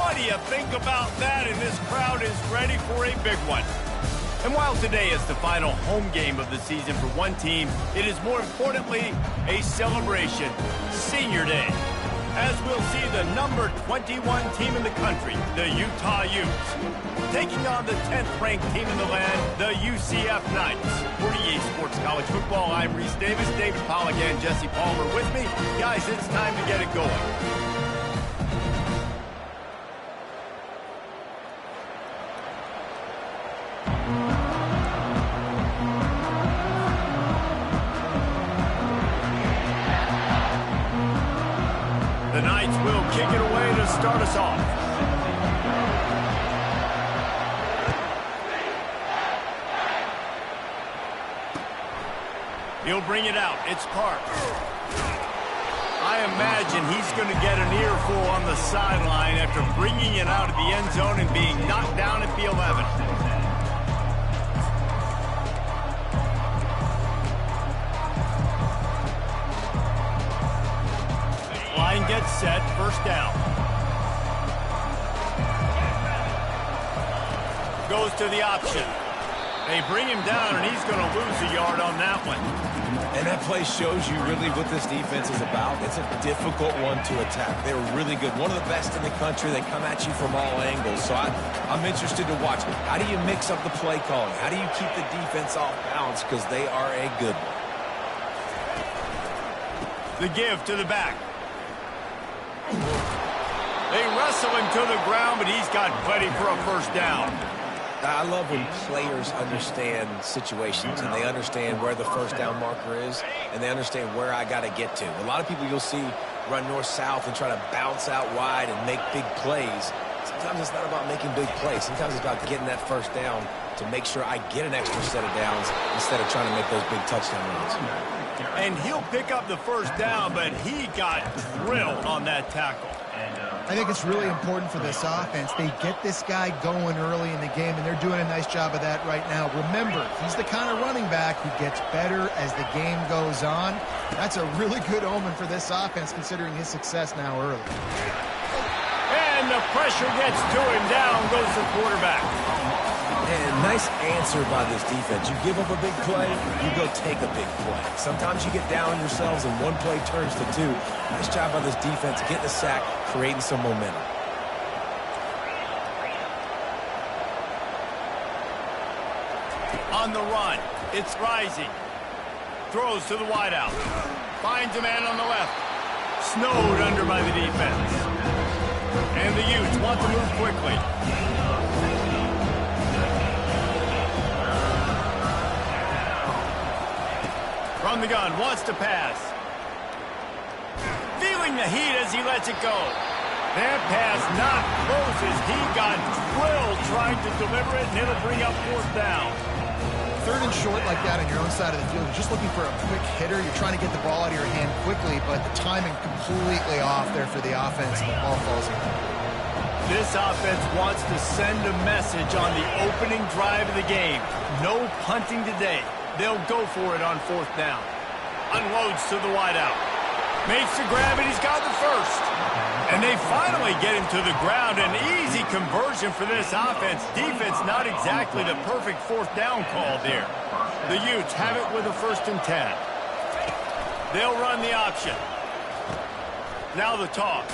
What do you think about that? And this crowd is ready for a big one. And while today is the final home game of the season for one team, it is more importantly a celebration, Senior Day, as we'll see the number 21 team in the country, the Utah Utes, taking on the 10th-ranked team in the land, the UCF Knights. For EA Sports College Football, I'm Reese Davis, David Pollack, and Jesse Palmer with me. Guys, it's time to get it going. The Knights will kick it away to start us off. He'll bring it out. It's Park. I imagine he's going to get an earful on the sideline after bringing it out of the end zone and being knocked down at the 11. Line gets set, first down. Goes to the option. They bring him down, and he's going to lose a yard on that one. And that play shows you really what this defense is about. It's a difficult one to attack. They're really good. One of the best in the country. They come at you from all angles. So I'm interested to watch. How do you mix up the play calling? How do you keep the defense off balance? Because they are a good one. The give to the back. They wrestle him to the ground, but he's got plenty for a first down. I love when players understand situations and they understand where the first down marker is and they understand where I got to get to. A lot of people you'll see run north-south and try to bounce out wide and make big plays. Sometimes it's not about making big plays. Sometimes it's about getting that first down to make sure I get an extra set of downs instead of trying to make those big touchdown runs. And he'll pick up the first down, but he got drilled on that tackle. I think it's really important for this offense. They get this guy going early in the game, and they're doing a nice job of that right now. Remember, he's the kind of running back who gets better as the game goes on. That's a really good omen for this offense, considering his success now early. And the pressure gets to him. Down goes the quarterback. And nice answer by this defense. You give up a big play, you go take a big play. Sometimes you get down yourselves and one play turns to two. Nice job by this defense getting a sack, creating some momentum. On the run, it's Rising. Throws to the wideout. Finds a man on the left. Snowed under by the defense. And the Utes want to move quickly. From the gun, wants to pass. Feeling the heat as he lets it go. That pass not closes. He got drilled trying to deliver it, and it'll bring up fourth down. Third and short like that on your own side of the field, you're just looking for a quick hitter. You're trying to get the ball out of your hand quickly, but the timing completely off there for the offense, and the ball falls in. This offense wants to send a message on the opening drive of the game. No punting today. They'll go for it on fourth down. Unloads to the wideout. Makes the grab, and he's got the first. And they finally get him to the ground. An easy conversion for this offense. Defense not exactly the perfect fourth down call there. The Utes have it with a 1st and 10. They'll run the option. Now the toss.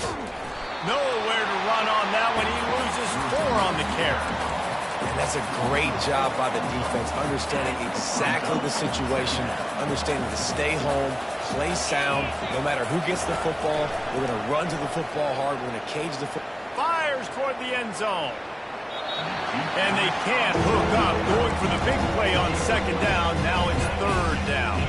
Nowhere to run on that one. He loses 4 on the carry. And that's a great job by the defense, understanding exactly the situation, understanding to stay home, play sound. No matter who gets the football, we're going to run to the football hard. We're going to cage the football. Fires toward the end zone. And they can't hook up, going for the big play on 2nd down. Now it's 3rd down.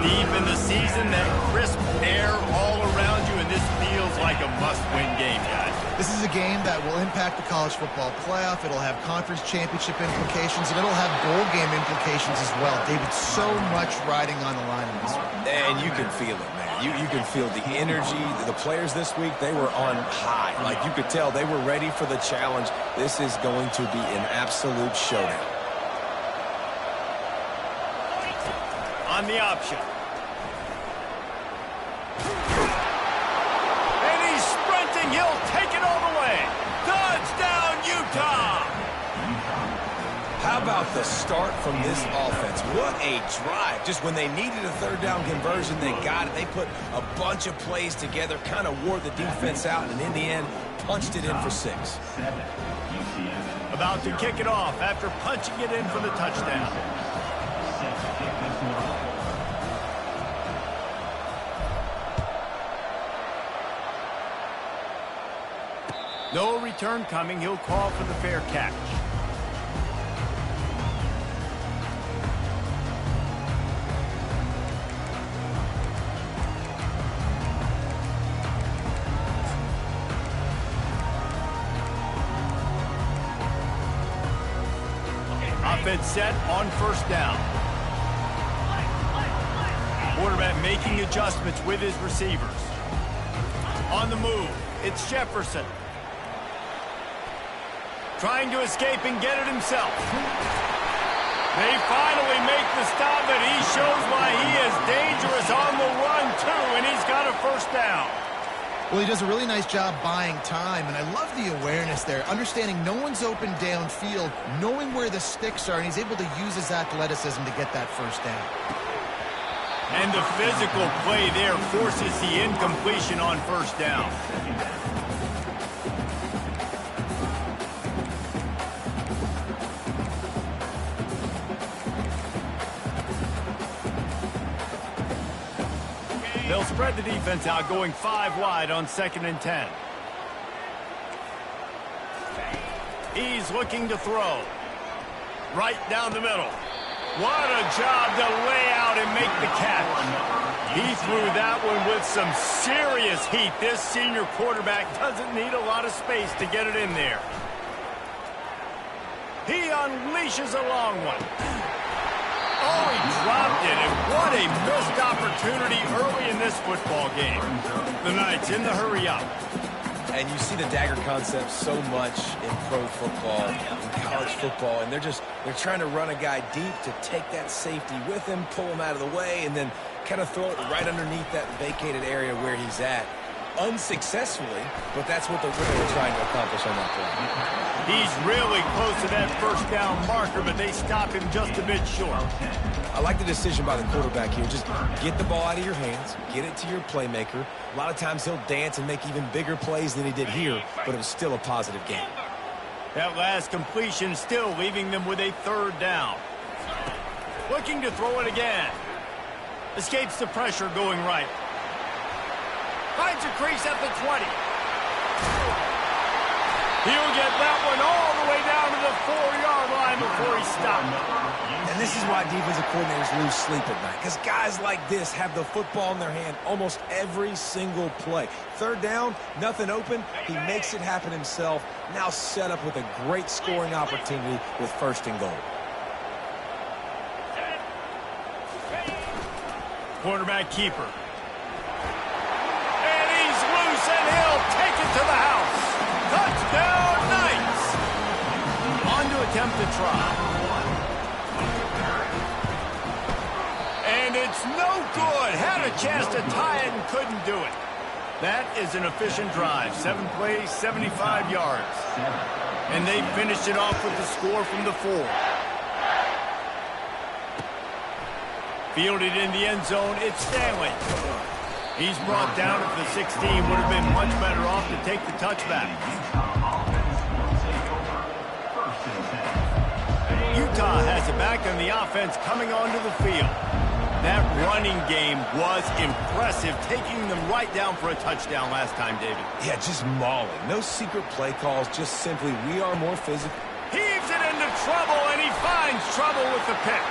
Deep in the season, that crisp air all around you, and this feels like a must-win game, guys. This is a game that will impact the college football playoff. It'll have conference championship implications, and it'll have bowl game implications as well. David, so much riding on the line in this one. And you can feel it, man. You can feel the energy. The players this week, they were on high. Like you could tell, they were ready for the challenge. This is going to be an absolute showdown. On the option. And he's sprinting. He'll take it all the way. How about the start from this offense? What a drive. Just when they needed a third down conversion, they got it. They put a bunch of plays together, kind of wore the defense out, and in the end, punched it in for 6. About to kick it off after punching it in for the touchdown. No return coming. He'll call for the fair catch. Offense set on first down. Quarterback making adjustments with his receivers. On the move, it's Jefferson. Trying to escape and get it himself. They finally make the stop, but he shows why he is dangerous on the run, too, and he's got a first down. Well, he does a really nice job buying time, and I love the awareness there, understanding no one's open downfield, knowing where the sticks are, and he's able to use his athleticism to get that first down. And the physical play there forces the incompletion on first down. They'll spread the defense out, going 5 wide on 2nd and 10. He's looking to throw. Right down the middle. What a job to lay out and make the catch. He threw that one with some serious heat. This senior quarterback doesn't need a lot of space to get it in there. He unleashes a long one. Oh, he dropped it, and what a missed opportunity early in this football game. The Knights in the hurry up. And you see the dagger concept so much in pro football, in college football, and they're trying to run a guy deep to take that safety with him, pull him out of the way, and then kind of throw it right underneath that vacated area where he's at. Unsuccessfully, but that's what they're really trying to accomplish on that play. He's really close to that first down marker, but they stop him just a bit short. I like the decision by the quarterback here. Just get the ball out of your hands, get it to your playmaker. A lot of times he'll dance and make even bigger plays than he did here, but it was still a positive game. That last completion still leaving them with a 3rd down. Looking to throw it again. Escapes the pressure going right. Finds a crease at the 20. He'll get that one all the way down to the 4-yard line before he stopped. And this is why defensive coordinators lose sleep at night, because guys like this have the football in their hand almost every single play. 3rd down, nothing open. He makes it happen himself. Now set up with a great scoring opportunity with 1st and goal. Quarterback keeper. And he'll take it to the house. Touchdown, Knights. On to attempt the try. And it's no good. Had a chance to tie it and couldn't do it. That is an efficient drive. 7 plays, 75 yards. And they finished it off with the score from the 4. Fielded in the end zone, it's Stanley. He's brought down at the 16. Would have been much better off to take the touchback. Utah has it back on the offense coming onto the field. That running game was impressive, taking them right down for a touchdown last time, David. Yeah, just mauling. No secret play calls, just simply we are more physical. Heaves it into trouble, and he finds trouble with the pick.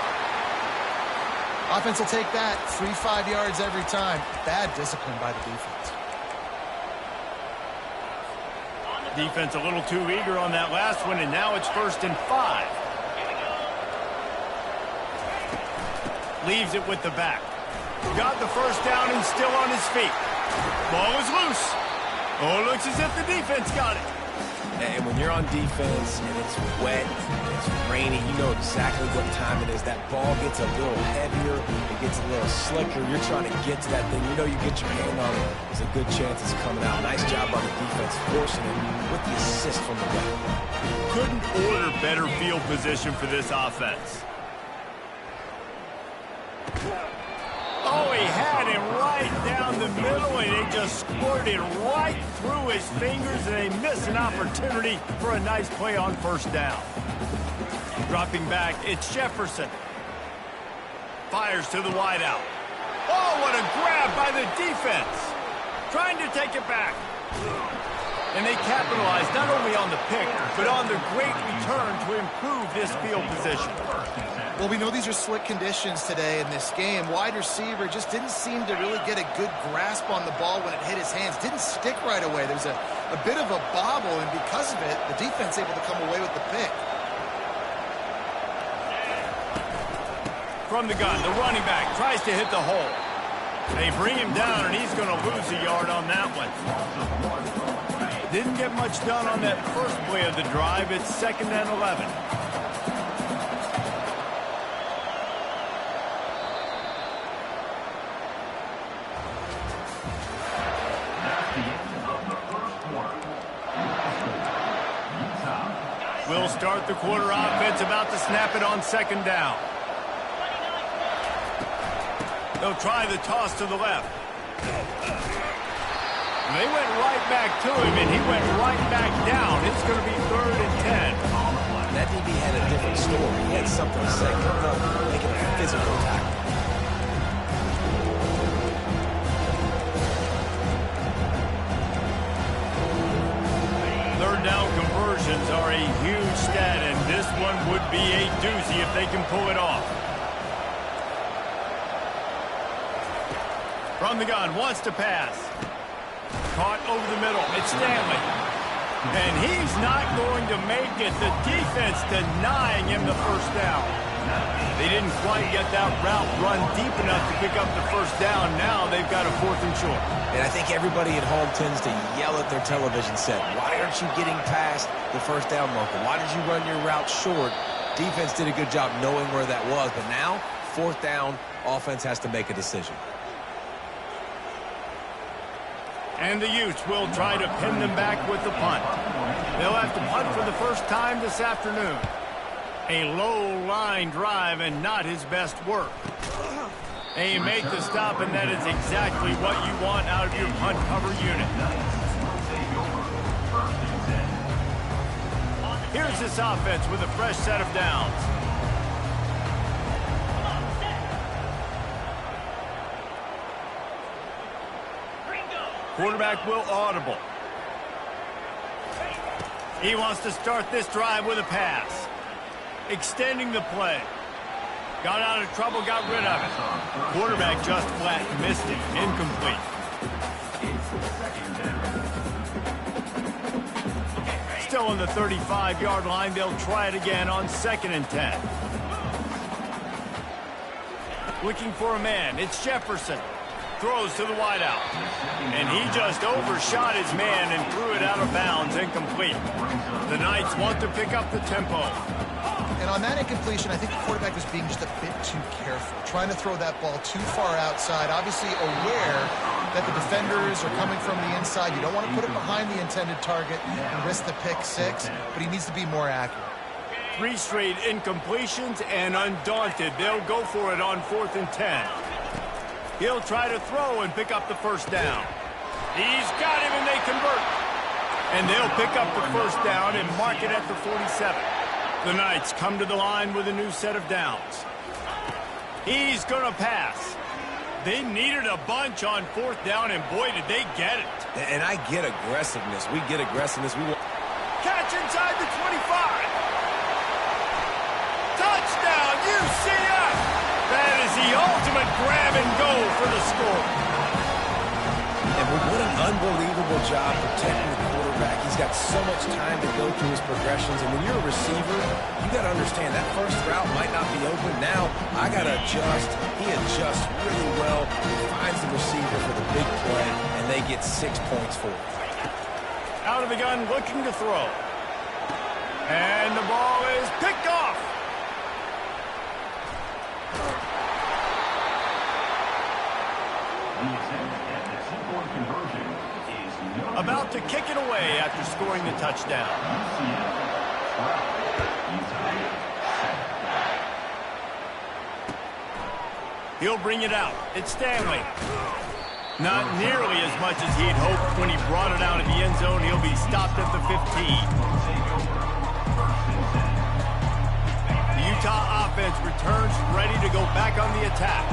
Offense will take that. 3-5 yards every time. Bad discipline by the defense. Defense a little too eager on that last one, and now it's 1st and 5. Leaves it with the back. Got the first down and still on his feet. Ball is loose. Oh, looks as if the defense got it. And when you're on defense and it's wet, and it's rainy, you know exactly what time it is. That ball gets a little heavier, it gets a little slicker. You're trying to get to that thing. You know you get your hand on it, there's a good chance it's coming out. Nice job by the defense forcing it with the assist from the wet. Couldn't order better field position for this offense. Oh, he had him right down the middle, and they just squirted right through his fingers, and they miss an opportunity for a nice play on first down. Dropping back, it's Jefferson. Fires to the wideout. Oh, what a grab by the defense. Trying to take it back. And they capitalized not only on the pick, but on the great return to improve this field position. Well, we know these are slick conditions today in this game. Wide receiver just didn't seem to really get a good grasp on the ball when it hit his hands. Didn't stick right away. There was a bit of a bobble, and because of it, the defense able to come away with the pick. From the gun, the running back tries to hit the hole. They bring him down, and he's going to lose a yard on that one. Didn't get much done on that first play of the drive. It's 2nd and 11. We'll start the quarter offense, about to snap it on 2nd down. They'll try the toss to the left. They went right back to him, and he went right back down. It's going to be 3rd and 10. That DB had a different story. He had something to say, making a physical tackle. Third down conversions are a huge stat, and this one would be a doozy if they can pull it off. From the gun, wants to pass. Caught over the middle. It's Stanley. And he's not going to make it. The defense denying him the first down. They didn't quite get that route run deep enough to pick up the first down. Now they've got a 4th and short. And I think everybody at home tends to yell at their television set. Why aren't you getting past the first down marker? Why did you run your route short? Defense did a good job knowing where that was. But now, 4th down, offense has to make a decision. And the Utes will try to pin them back with the punt. They'll have to punt for the first time this afternoon. A low-line drive and not his best work. They make the stop, and that is exactly what you want out of your punt cover unit. Here's this offense with a fresh set of downs. Quarterback will audible. He wants to start this drive with a pass. Extending the play. Got out of trouble, got rid of it. Quarterback just flat missed it. Incomplete. Still on the 35-yard line. They'll try it again on 2nd and 10. Looking for a man. It's Jefferson. Throws to the wideout. And he just overshot his man and threw it out of bounds, incomplete. The Knights want to pick up the tempo. And on that incompletion, I think the quarterback was being just a bit too careful, trying to throw that ball too far outside, obviously aware that the defenders are coming from the inside. You don't want to put it behind the intended target and risk the pick six, but he needs to be more accurate. 3 straight incompletions, and undaunted, they'll go for it on 4th and 10. He'll try to throw and pick up the first down. He's got him, and they convert. And they'll pick up the first down and mark it at the 47. The Knights come to the line with a new set of downs. He's going to pass. They needed a bunch on 4th down, and boy, did they get it. And I get aggressiveness. We get aggressiveness. We want... Catch inside the 25. Touchdown, UCF. That is the ultimate grab and go for the score. And what an unbelievable job protecting the quarterback. He's got so much time to go through his progressions. And when you're a receiver, you got to understand that first route might not be open. Now, I got to adjust. He adjusts really well. He finds the receiver for the big play, and they get 6 points for it. Out of of the gun looking to throw. And the ball is picked off. About to kick it away after scoring the touchdown. He'll bring it out. It's Stanley. Not nearly as much as he'd hoped when he brought it out of the end zone. He'll be stopped at the 15. The Utah offense returns ready to go back on the attack.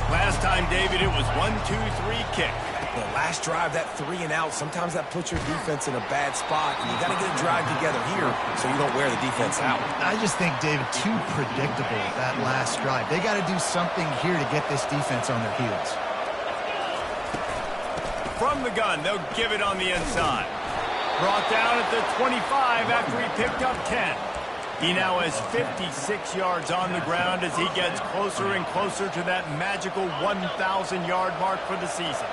Last time, David, it was 1-2-3 kick. The last drive, that 3-and-out, sometimes that puts your defense in a bad spot, and you got to get a drive together here so you don't wear the defense out. I just think, David, too predictable, that last drive. They got to do something here to get this defense on their heels. From the gun, they'll give it on the inside. Brought down at the 25 after he picked up 10. He now has 56 yards on the ground as he gets closer and closer to that magical 1,000-yard mark for the season.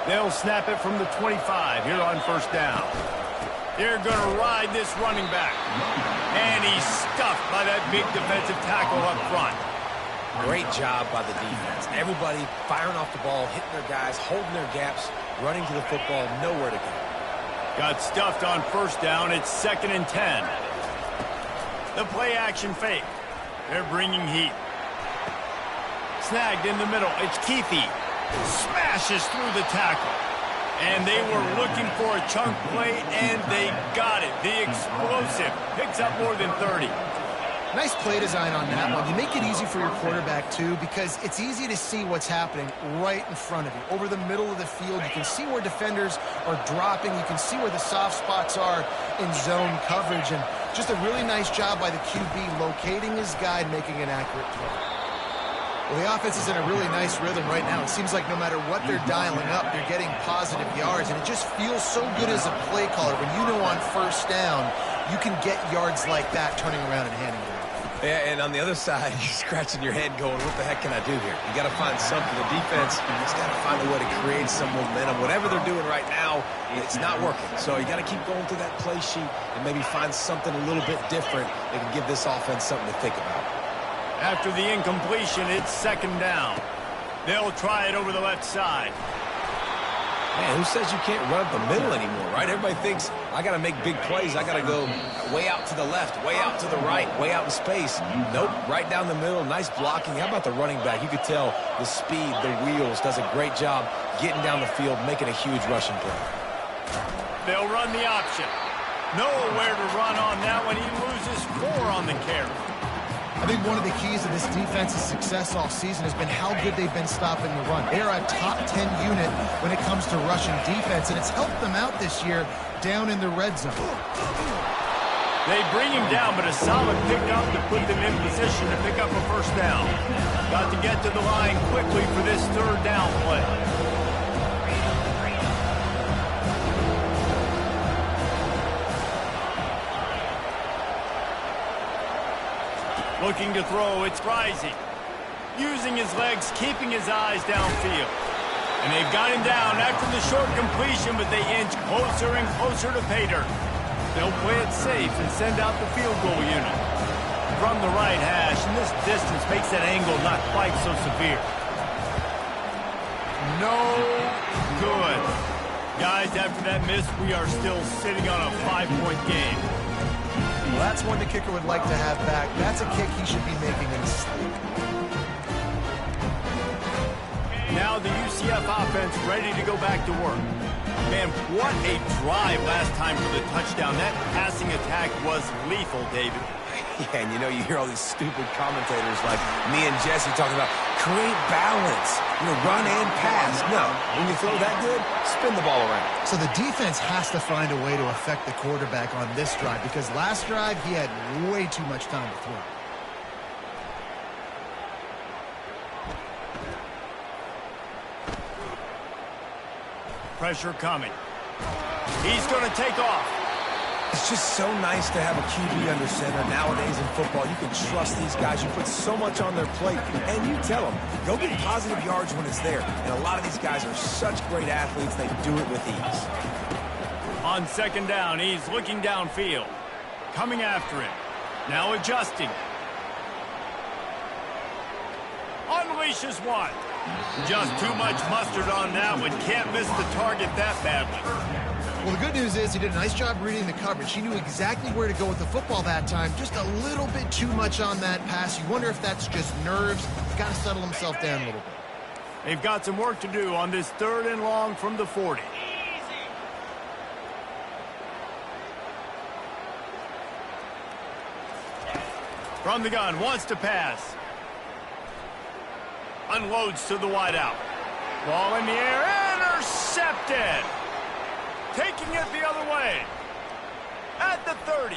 They'll snap it from the 25 here on first down. They're going to ride this running back. And he's stuffed by that big defensive tackle up front. Great job by the defense. Everybody firing off the ball, hitting their guys, holding their gaps, running to the football, nowhere to go. Got stuffed on first down. It's 2nd and 10. The play-action fake. They're bringing heat. Snagged in the middle. It's Keefe. Smashes through the tackle. And they were looking for a chunk play, and they got it. The explosive picks up more than 30. Nice play design on that one. You make it easy for your quarterback, too, because it's easy to see what's happening right in front of you. Over the middle of the field, you can see where defenders are dropping. You can see where the soft spots are in zone coverage. And just a really nice job by the QB locating his guy and making an accurate throw. Well, the offense is in a really nice rhythm right now. It seems like no matter what they're dialing up, they're getting positive yards. And it just feels so good as a play caller when you know on first down you can get yards like that turning around and handing it off. Yeah, and on the other side, you're scratching your head going, what the heck can I do here? You got to find something. The defense has got to find a way to create some momentum. Whatever they're doing right now, it's not working. So you got to keep going through that play sheet and maybe find something a little bit different that can give this offense something to think about. After the incompletion, it's 2nd down. They'll try it over the left side. Man, who says you can't run up the middle anymore, right? Everybody thinks, I got to make big plays. I got to go way out to the left, way out to the right, way out in space. Nope, right down the middle, nice blocking. How about the running back? You could tell the speed, the wheels, does a great job getting down the field, making a huge rushing play. They'll run the option. Nowhere to run on that one. He loses 4 on the carry. I think one of the keys of this defense's success all season has been how good they've been stopping the run. They're a top 10 unit when it comes to rushing defense, and it's helped them out this year down in the red zone. They bring him down, but a solid pickup to put them in position to pick up a first down. Got to get to the line quickly for this 3rd down play. Looking to throw, it's Rising. Using his legs, keeping his eyes downfield. And they've got him down after the short completion, but they inch closer and closer to pay dirt. They'll play it safe and send out the field goal unit. From the right hash, and this distance makes that angle not quite so severe. No good. Guys, after that miss, we are still sitting on a 5-point game. Well, that's one the kicker would like to have back. That's a kick he should be making in his sleep. Now the UCF offense ready to go back to work. Man, what a drive last time for the touchdown. That passing attack was lethal, David. Yeah, and you know, you hear all these stupid commentators like me and Jesse talking about create balance, run and pass. No, when you throw that good, spin the ball around. So the defense has to find a way to affect the quarterback on this drive because last drive he had way too much time to throw. Pressure coming. He's going to take off. It's just so nice to have a QB under center. Nowadays in football, you can trust these guys. You put so much on their plate, and you tell them, go get positive yards when it's there. And a lot of these guys are such great athletes, they do it with ease. On second down, he's looking downfield. Coming after him. Now adjusting. Unleashes one. Just too much mustard on that one. Can't miss the target that badly. Well, the good news is he did a nice job reading the coverage. He knew exactly where to go with the football that time. Just a little bit too much on that pass. You wonder if that's just nerves. He's got to settle himself down a little bit. They've got some work to do on this 3rd and long from the 40. From the gun, wants to pass. Unloads to the wideout. Ball in the air, intercepted. Taking it the other way. At the 30.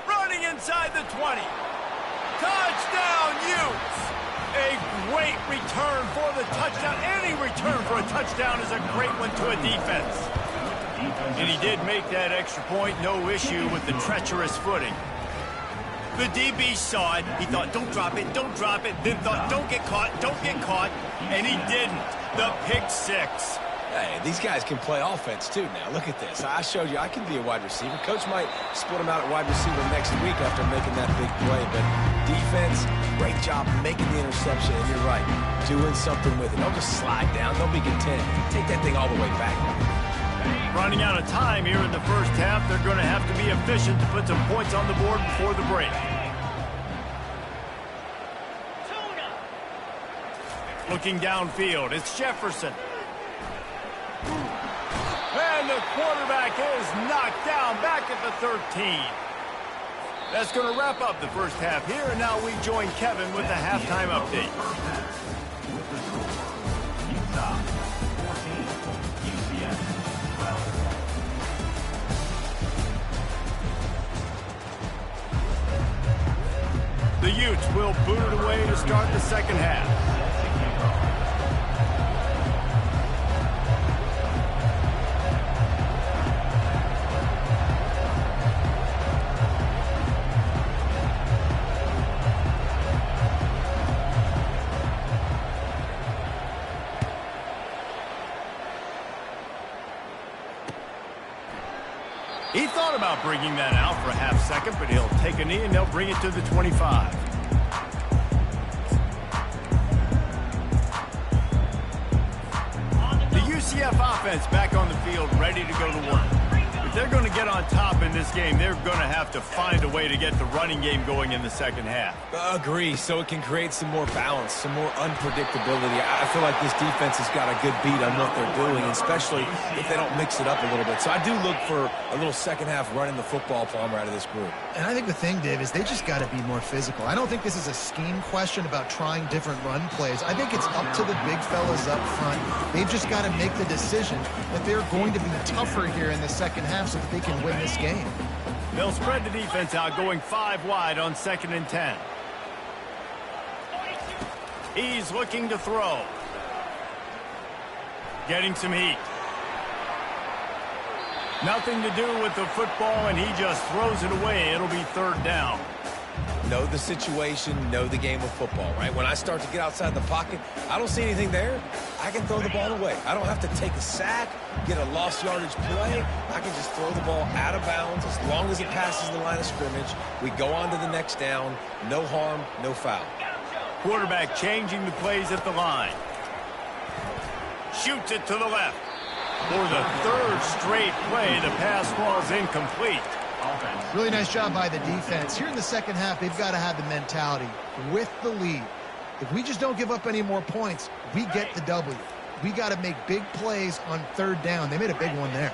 Running inside the 20. Touchdown, Utes. A great return for the touchdown. Any return for a touchdown is a great one to a defense. And he did make that extra point. No issue with the treacherous footing. The DB saw it. He thought, don't drop it, don't drop it. Then thought, don't get caught, don't get caught. And he didn't. The pick six. Hey, these guys can play offense, too, now. Look at this. I showed you I can be a wide receiver. Coach might split him out at wide receiver next week after making that big play. But defense, great job making the interception. And you're right, doing something with it. Don't just slide down. Don't be content. Take that thing all the way back. Running out of time here in the first half. They're going to have to be efficient to put some points on the board before the break. Looking downfield, it's Jefferson. And the quarterback is knocked down back at the 13. That's going to wrap up the first half here, and now we join Kevin with the halftime update. The Utes will boot it away to start the second half. He thought about bringing that out for a half second, but he'll take a knee and they'll bring it to the 25. The UCF offense back on the field, ready to go to work. If they're going to get on top in this game, they're going to have to find a way to get the running game going in the second half. Agree, so it can create some more balance, some more unpredictability. I feel like this defense has got a good beat on what they're doing, especially if they don't mix it up a little bit. So I do look for a little second half running the football Palmer out of this group. And I think the thing, Dave, is they just got to be more physical. I don't think this is a scheme question about trying different run plays. I think it's up to the big fellas up front. They've just got to make the decision that they're going to be tougher here in the second half so that they can win this game. They'll spread the defense out, going 5 wide on 2nd and 10. He's looking to throw. Getting some heat. Nothing to do with the football, and he just throws it away. It'll be 3rd down. Know the situation, know the game of football, right? When I start to get outside the pocket, I don't see anything there. I can throw the ball away. I don't have to take a sack, get a lost yardage play. I can just throw the ball out of bounds as long as it passes the line of scrimmage. We go on to the next down. No harm, no foul. Quarterback changing the plays at the line. Shoots it to the left. For the 3rd straight play, the pass falls incomplete. Really nice job by the defense. Here in the second half, they've got to have the mentality with the lead. If we just don't give up any more points, we get the W. We got to make big plays on 3rd down. They made a big one there.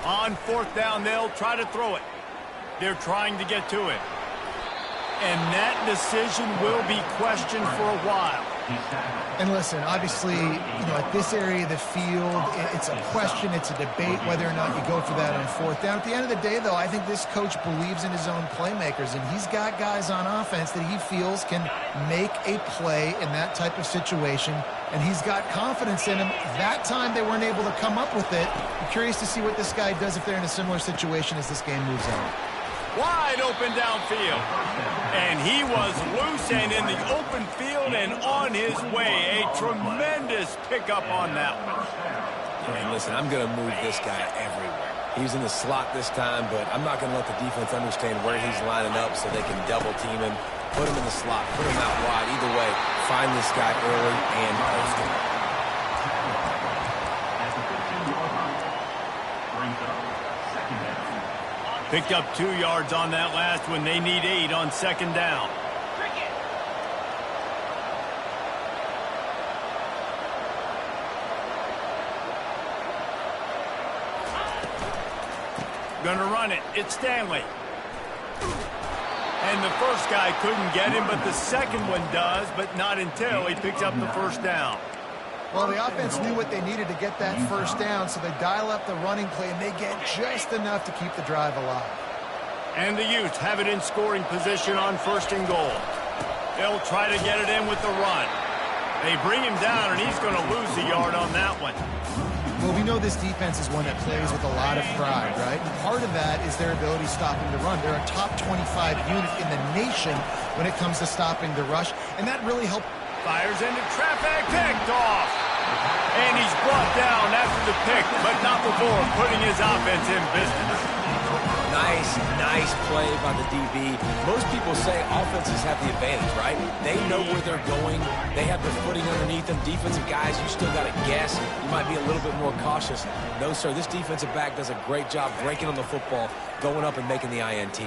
On 4th down, they'll try to throw it. They're trying to get to it. And that decision will be questioned for a while. And listen, obviously, at this area of the field, it's a question, it's a debate whether or not you go for that on 4th down. At the end of the day, though, I think this coach believes in his own playmakers, and he's got guys on offense that he feels can make a play in that type of situation, and he's got confidence in them. That time they weren't able to come up with it. I'm curious to see what this guy does if they're in a similar situation as this game moves on. Wide open downfield. And he was loose and in the open field and on his way. A tremendous pickup on that one. And listen, I'm going to move this guy everywhere. He's in the slot this time, but I'm not going to let the defense understand where he's lining up so they can double team him, put him in the slot, put him out wide. Either way, find this guy early and post him. Picked up 2 yards on that last one. They need 8 on second down. Gonna run it. It's Stanley. And the first guy couldn't get him, but the second one does, but not until he picks up the first down. Well, the offense knew what they needed to get that first down, so they dial up the running play, and they get just enough to keep the drive alive. And the Utes have it in scoring position on first and goal. They'll try to get it in with the run. They bring him down, and he's going to lose a yard on that one. Well, we know this defense is one that plays with a lot of pride, right? And part of that is their ability stopping the run. They're a top 25 unit in the nation when it comes to stopping the rush, and that really helped. Fires into traffic, picked off. And he's brought down after the pick, but not before putting his offense in business. Nice play by the DB. Most people say offenses have the advantage, right? They know where they're going. They have their footing underneath them. Defensive guys, you still got to guess. You might be a little bit more cautious. No, sir, this defensive back does a great job breaking on the football, going up and making the INT.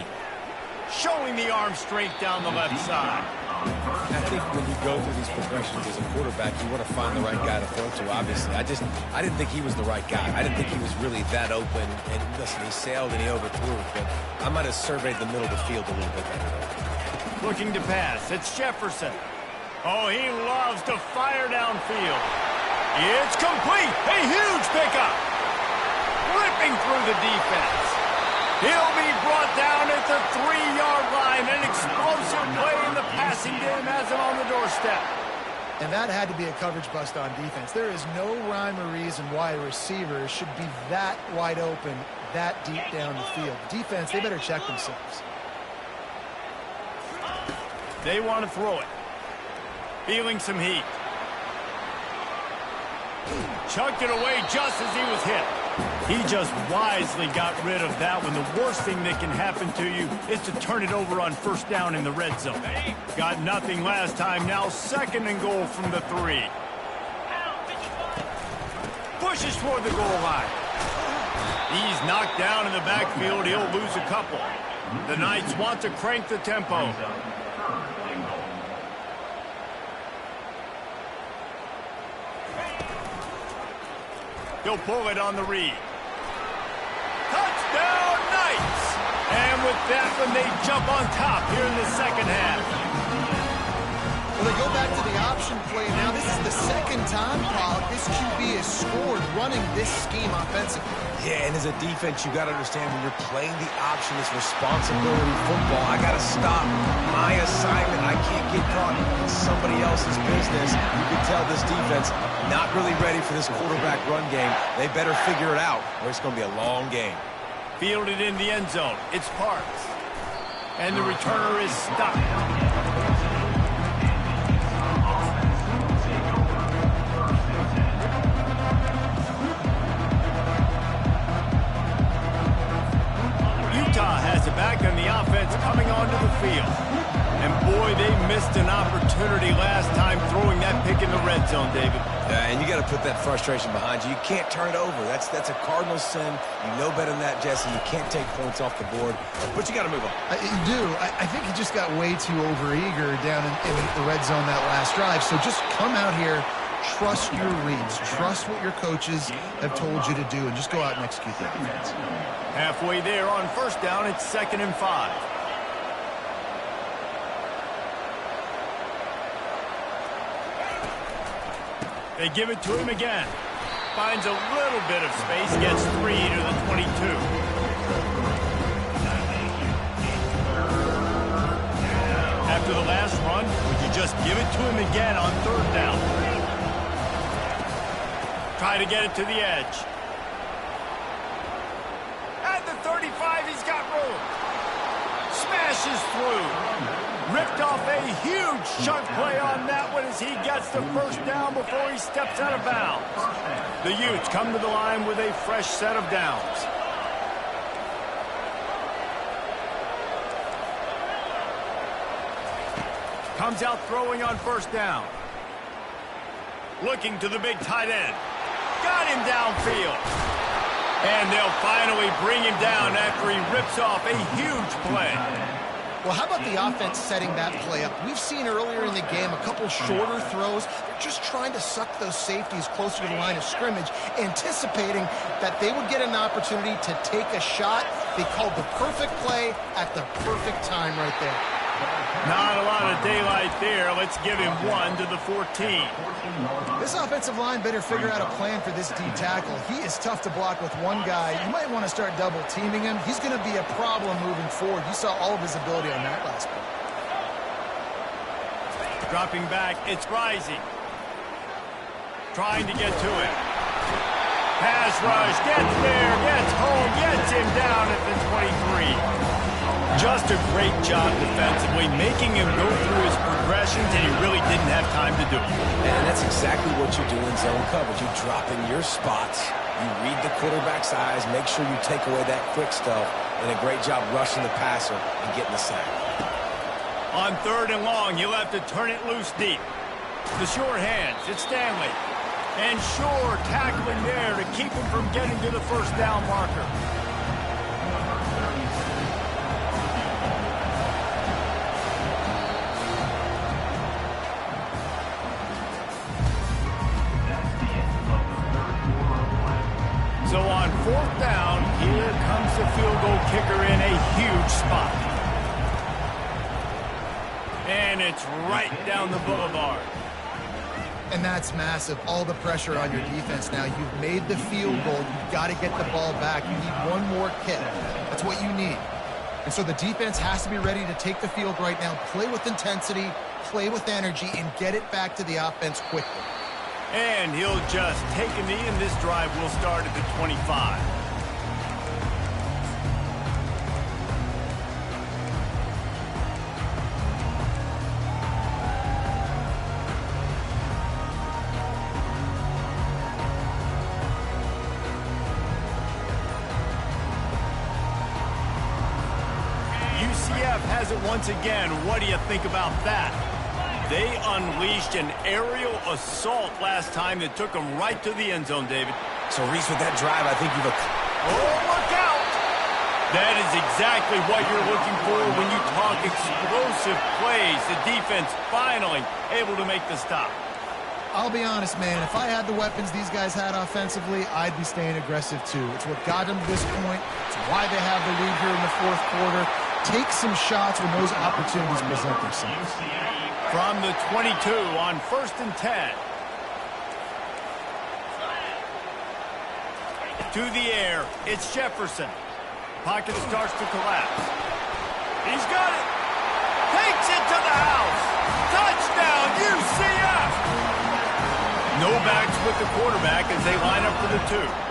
Showing the arm strength down the left side. I think when you go through these progressions as a quarterback, you want to find the right guy to throw to, obviously. I didn't think he was the right guy. I didn't think he was really that open. And listen, he sailed and he overthrew it, but I might have surveyed the middle of the field a little bit better. Looking to pass. It's Jefferson. Oh, he loves to fire downfield. It's complete. A huge pickup. Ripping through the defense. He'll be brought down at the 3-yard line. An explosive play in the passing game has him on the doorstep. And that had to be a coverage bust on defense. There is no rhyme or reason why a receiver should be that wide open, that deep down the field. Defense, they better check themselves. They want to throw it. Feeling some heat. Chucked it away just as he was hit. He just wisely got rid of that one. The worst thing that can happen to you is to turn it over on first down in the red zone. Got nothing last time. Now second and goal from the 3. Pushes toward the goal line. He's knocked down in the backfield. He'll lose a couple. The Knights want to crank the tempo. He'll pull it on the read. Touchdown, Knights! And with that one, they jump on top here in the second half. Well, they go back to the option play now. This is the second time, Pollock, this QB has scored running this scheme offensively. Yeah, and as a defense, you got to understand when you're playing the option, it's responsibility football. I got to stop my assignment. I can't get caught in somebody else's business. You can tell this defense not really ready for this quarterback run game. They better figure it out, or it's going to be a long game. Fielded in the end zone. It's Parks. And the returner is stopped. Utah has it back on the offense coming onto the field. And boy, they missed an opportunity last time throwing that pick in the red zone, David. Yeah, and you got to put that frustration behind you. You can't turn it over. That's a cardinal sin. You know better than that, Jesse. You can't take points off the board, but you got to move on. You do. I think he just got way too overeager down in the red zone that last drive. So just come out here, trust your reads, trust what your coaches have told you to do, and just go out and execute the offense. Halfway there on first down, it's 2nd and 5. They give it to him again. Finds a little bit of space, gets 3 to the 22. After the last run, would you just give it to him again on 3rd down? Try to get it to the edge. At the 35, he's got room. Smashes through. Ripped off a huge chunk play on that one as he gets the first down before he steps out of bounds. The Utes come to the line with a fresh set of downs. Comes out throwing on first down. Looking to the big tight end. Got him downfield. And they'll finally bring him down after he rips off a huge play. Well, how about the offense setting that play up? We've seen earlier in the game a couple shorter throws. They're just trying to suck those safeties closer to the line of scrimmage, anticipating that they would get an opportunity to take a shot. They called the perfect play at the perfect time right there. Not a lot of daylight there. Let's give him 1 to the 14. This offensive line better figure out a plan for this D tackle. He is tough to block with one guy. You might want to start double teaming him. He's going to be a problem moving forward. You saw all of his ability on that last play. Dropping back, it's Rising. Trying to get to it. Pass rush, gets there, gets home, gets him down at the 23. Just a great job defensively, making him go through his progressions, and he really didn't have time to do it. And that's exactly what you do in zone coverage. You drop in your spots, you read the quarterback's eyes, make sure you take away that quick stuff, and a great job rushing the passer and getting the sack. On 3rd and long, he'll have to turn it loose deep. The sure hands, it's Stanley. And Shore tackling there to keep him from getting to the first down marker. So on 4th down, here comes the field goal kicker in a huge spot. And it's right down the boulevard. And that's massive. All the pressure on your defense now. You've made the field goal. You've got to get the ball back. You need one more kick. That's what you need. And so the defense has to be ready to take the field right now, play with intensity, play with energy, and get it back to the offense quickly. And he'll just take a knee, and this drive will start at the 25. UCF has it once again. What do you think about that? They unleashed an aerial assault last time that took them right to the end zone, David. So, Reese, with that drive, I think you've... Oh, look out! That is exactly what you're looking for when you talk explosive plays. The defense finally able to make the stop. I'll be honest, man. If I had the weapons these guys had offensively, I'd be staying aggressive, too. It's what got them to this point. It's why they have the lead here in the 4th quarter. Take some shots when those opportunities present themselves. From the 22 on 1st and 10. To the air, it's Jefferson. Pocket starts to collapse. He's got it. Takes it to the house. Touchdown, UCF! No backs with the quarterback as they line up for the 2.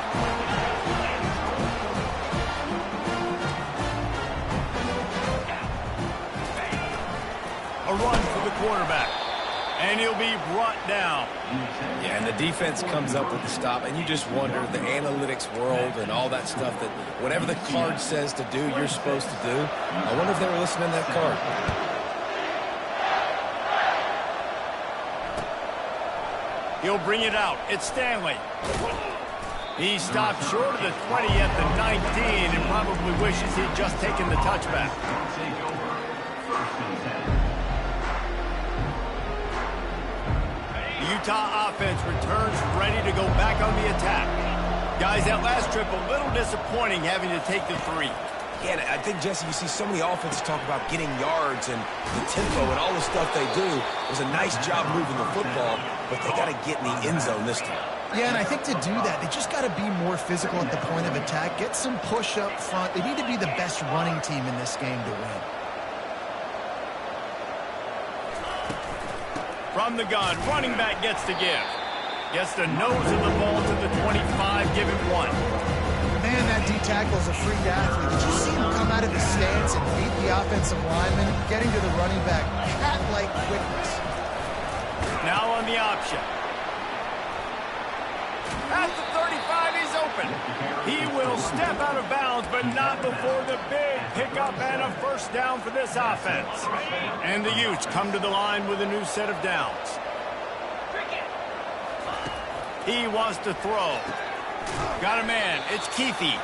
A run for the quarterback. And he'll be brought down. Yeah, and the defense comes up with the stop, and you just wonder, the analytics world and all that stuff, that whatever the card says to do, you're supposed to do. I wonder if they were listening to that card. He'll bring it out. It's Stanley. He stopped short of the 20 at the 19 and probably wishes he'd just taken the touchback. The Utah offense returns ready to go back on the attack. Guys, that last trip a little disappointing having to take the 3. Yeah, and I think, Jesse, you see so many offenses talk about getting yards and the tempo and all the stuff they do. It was a nice job moving the football, but they got to get in the end zone this time. Yeah, and I think to do that, they just got to be more physical at the point of attack, get some push up front. They need to be the best running team in this game to win. From the gun, running back gets to give. Gets the nose of the ball to the 25, give him 1. Man, understand that D-tackle is a freak athlete. Did you see him come out of his stance and beat the offensive lineman, getting to the running back? Cat-like quickness. Now on the option. At the 35, he's open. He will step out of bounds, but not before the big pickup and a first down for this offense. And the Utes come to the line with a new set of downs. He wants to throw. Got a man. It's Keefe.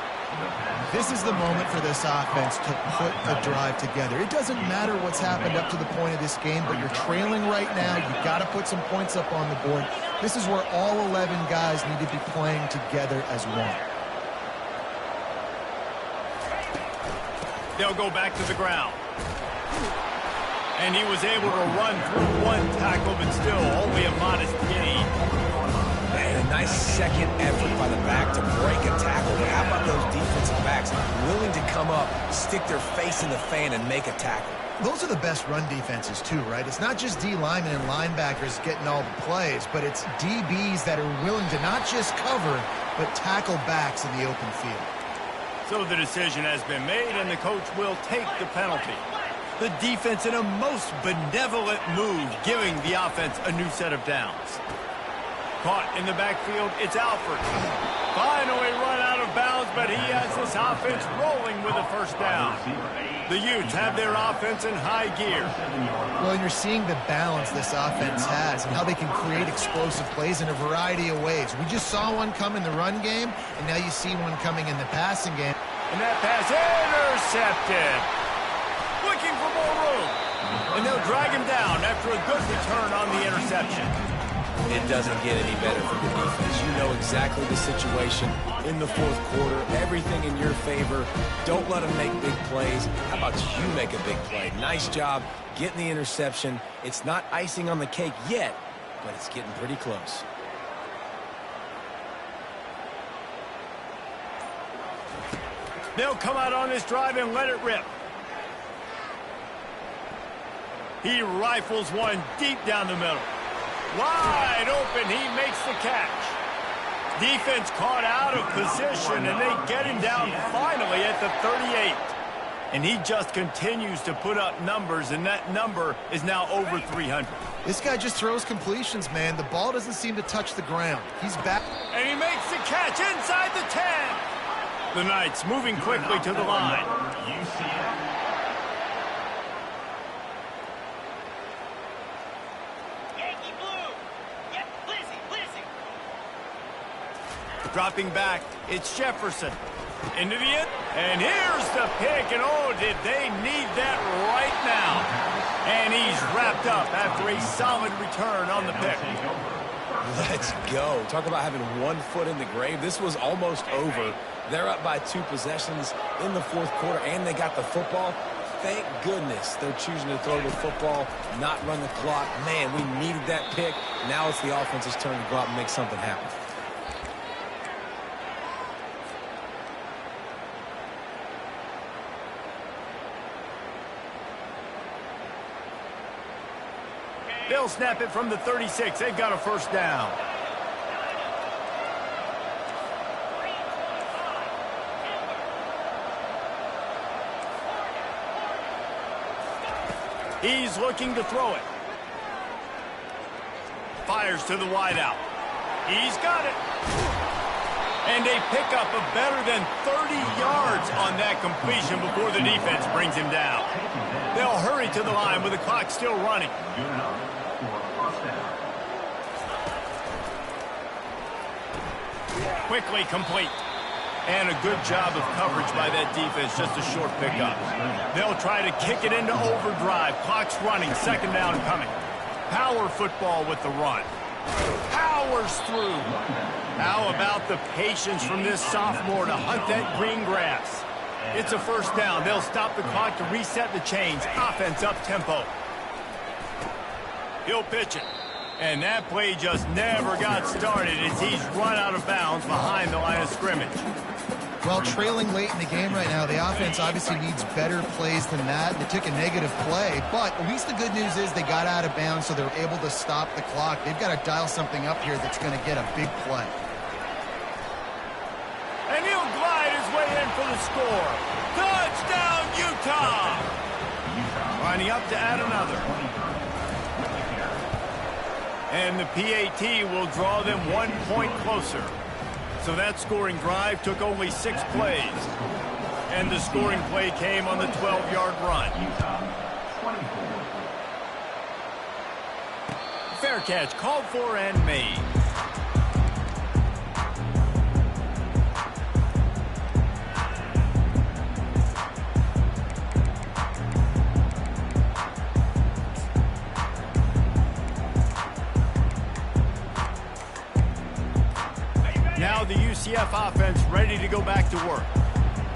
This is the moment for this offense to put a drive together. It doesn't matter what's happened up to the point of this game, but you're trailing right now. You've got to put some points up on the board. This is where all 11 guys need to be playing together as one. They'll go back to the ground. And he was able to run through one tackle, but still only a modest gain. Man, a nice second effort by the back to break a tackle. But how about those defensive backs willing to come up, stick their face in the fan, and make a tackle? Those are the best run defenses, too, right? It's not just D linemen and linebackers getting all the plays, but it's DBs that are willing to not just cover, but tackle backs in the open field. So the decision has been made, and the coach will take the penalty. The defense in a most benevolent move, giving the offense a new set of downs. Caught in the backfield, it's Alford. Finally run out of bounds, but he has this offense rolling with a first down. The Utes have their offense in high gear. Well, you're seeing the balance this offense has and how they can create explosive plays in a variety of ways. We just saw one come in the run game, and now you see one coming in the passing game. And that pass intercepted. Looking for more room. And they'll drag him down after a good return on the interception. It doesn't get any better from the defense. You know exactly the situation in the fourth quarter. Everything in your favor. Don't let them make big plays. How about you make a big play? Nice job getting the interception. It's not icing on the cake yet, but it's getting pretty close. They'll come out on this drive and let it rip. He rifles one deep down the middle. Wide open, he makes the catch. Defense caught out of position, and they get him down finally at the 38. And he just continues to put up numbers, and that number is now over 300. This guy just throws completions, man. The ball doesn't seem to touch the ground. He's back. And he makes the catch inside the 10. The Knights moving quickly to the line. Dropping back, it's Jefferson. Into the end, and here's the pick, and oh, did they need that right now. And he's wrapped up after a solid return on the pick. Let's go. Talk about having one foot in the grave. This was almost over. They're up by 2 possessions in the fourth quarter, and they got the football. Thank goodness they're choosing to throw the football, not run the clock. Man, we needed that pick. Now it's the offense's turn to go out and make something happen. They'll snap it from the 36. They've got a first down. He's looking to throw it. Fires to the wideout. He's got it. And they pick up a better than 30 yards on that completion before the defense brings him down. They'll hurry to the line with the clock still running. Quickly complete. And a good job of coverage by that defense, just a short pickup. They'll try to kick it into overdrive. Clock's running, second down coming. Power football with the run. Powers through. How about the patience from this sophomore to hunt that green grass? It's a first down. They'll stop the clock to reset the chains. Offense up tempo. He'll pitch it. And that play just never got started as he's run out of bounds behind the line of scrimmage. Well, trailing late in the game right now, the offense obviously needs better plays than that. They took a negative play, but at least the good news is they got out of bounds, so they're able to stop the clock. They've got to dial something up here that's going to get a big play. And he'll glide his the score. Touchdown, Utah! Lining up to add another. And the PAT will draw them 1 point closer. So that scoring drive took only 6 plays. And the scoring play came on the 12-yard run. Fair catch called for and made. Now the UCF offense ready to go back to work.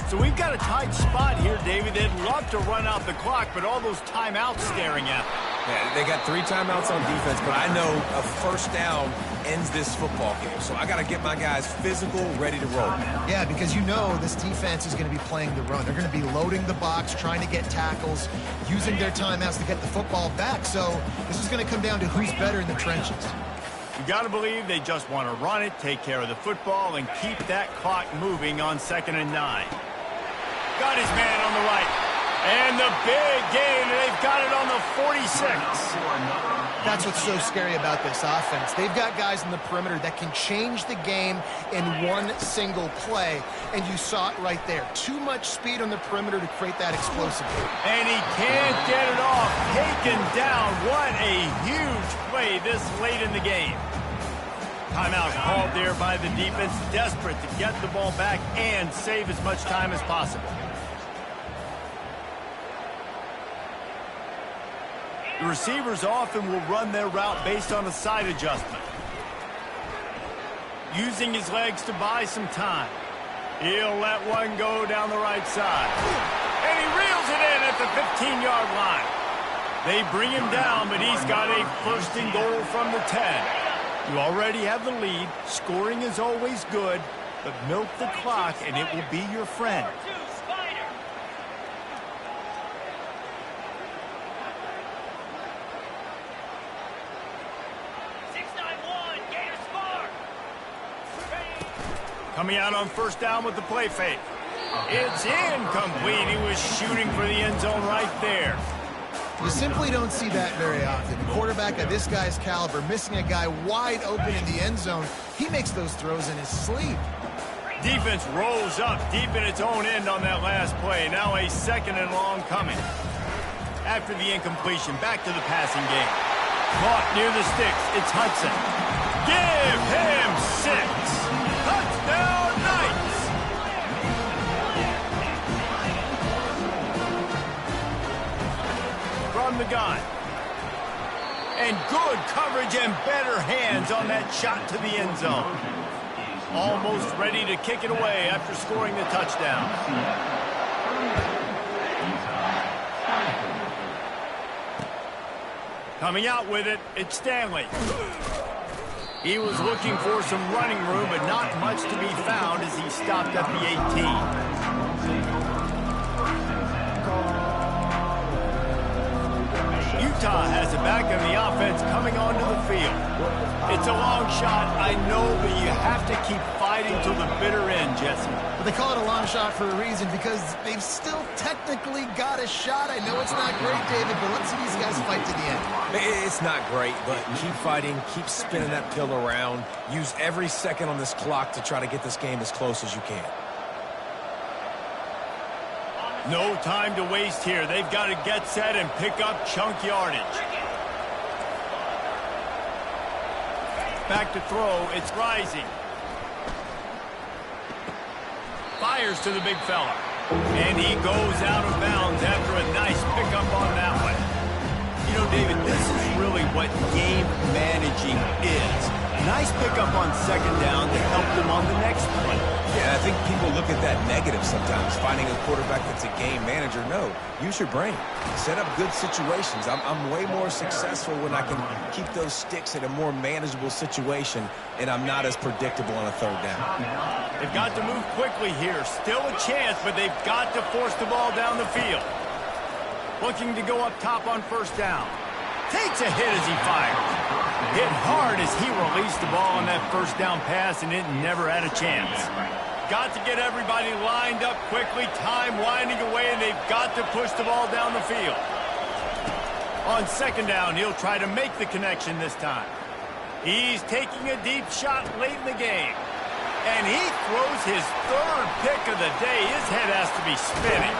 So we've got a tight spot here, David. They'd love to run out the clock, but all those timeouts staring at them. Yeah, they got 3 timeouts on defense, but I know a first down ends this football game. So I got to get my guys physical, ready to roll. Yeah, because you know this defense is going to be playing the run. They're going to be loading the box, trying to get tackles, using their timeouts to get the football back. So this is going to come down to who's better in the trenches. You got to believe they just want to run it, take care of the football, and keep that clock moving on 2nd and 9. Got his man on the right. And the big gain, they've got it on the 46. That's what's so scary about this offense. They've got guys in the perimeter that can change the game in one single play, and you saw it right there. Too much speed on the perimeter to create that explosiveness. And he can't get it off. Taken down. What a huge play this late in the game. Timeout called there by the defense, desperate to get the ball back and save as much time as possible. The receivers often will run their route based on a side adjustment. Using his legs to buy some time. He'll let one go down the right side. And he reels it in at the 15-yard line. They bring him down, but he's got a first and goal from the 10. You already have the lead. Scoring is always good, but milk the clock and it will be your friend. Coming out on first down with the play fake. It's incomplete. He was shooting for the end zone right there. You simply don't see that very often. A quarterback of this guy's caliber missing a guy wide open in the end zone. He makes those throws in his sleep. Defense rolls up deep in its own end on that last play. Now a 2nd and long coming. After the incompletion, back to the passing game. Caught near the sticks. It's Hudson. Give him 6. Touchdown, Knights! From the gun. And good coverage and better hands on that shot to the end zone. Almost ready to kick it away after scoring the touchdown. Coming out with it, it's Stanley. He was looking for some running room, but not much to be found as he stopped at the 18. Utah has it back on the offense coming onto the field. It's a long shot, I know, but you have to keep fighting till the bitter end, Jesse. But they call it a long shot for a reason, because they've still technically got a shot. I know it's not great, David, but let's see these guys fight to the end. It's not great, but keep fighting, keep spinning that pill around. Use every second on this clock to try to get this game as close as you can. No time to waste here. They've got to get set and pick up chunk yardage. Back to throw. It's Rising. Fires to the big fella. And he goes out of bounds after a nice pickup on that one. You know, David, this is really what game managing is. Nice pickup on 2nd down to help them on the next play. Yeah, I think people look at that negative sometimes, finding a quarterback that's a game manager. No, use your brain. Set up good situations. I'm way more successful when I can keep those sticks in a more manageable situation, and I'm not as predictable on a 3rd down. They've got to move quickly here. Still a chance, but they've got to force the ball down the field. Looking to go up top on 1st down. Takes a hit as he fires. Hit hard as he released the ball on that 1st down pass, and it never had a chance. got to get everybody lined up quickly, time winding away, and they've got to push the ball down the field. On second down, he'll try to make the connection this time. He's taking a deep shot late in the game. And he throws his third pick of the day. His head has to be spinning.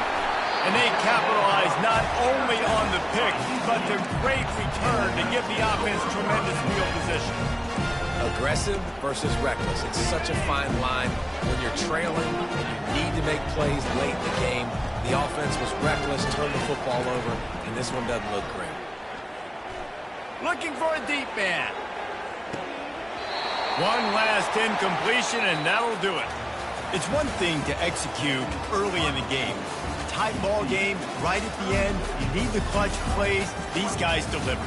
And they capitalize not only on the pick, but the great return to give the offense tremendous field position. Aggressive versus reckless. It's such a fine line when you're trailing and you need to make plays late in the game. The offense was reckless, turned the football over, and this one doesn't look great. Looking for a deep man. One last incompletion, and that'll do it. It's one thing to execute early in the game. Tight ball game, right at the end. You need the clutch plays. These guys deliver.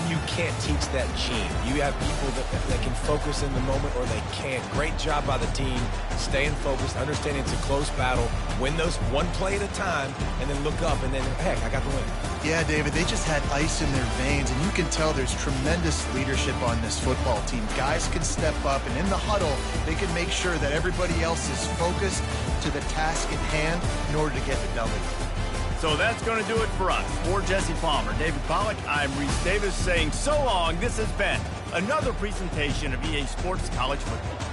You can't teach that gene. You have people that can focus in the moment or they can't. Great job by the team, staying focused, understanding it's a close battle, win those one play at a time, and then look up, and then, heck, I got the win. Yeah, David, they just had ice in their veins, and you can tell there's tremendous leadership on this football team. Guys can step up, and in the huddle, they can make sure that everybody else is focused to the task at hand in order to get the W. So that's going to do it for us. For Jesse Palmer, David Pollack, I'm Reese Davis saying so long. This has been another presentation of EA Sports College Football.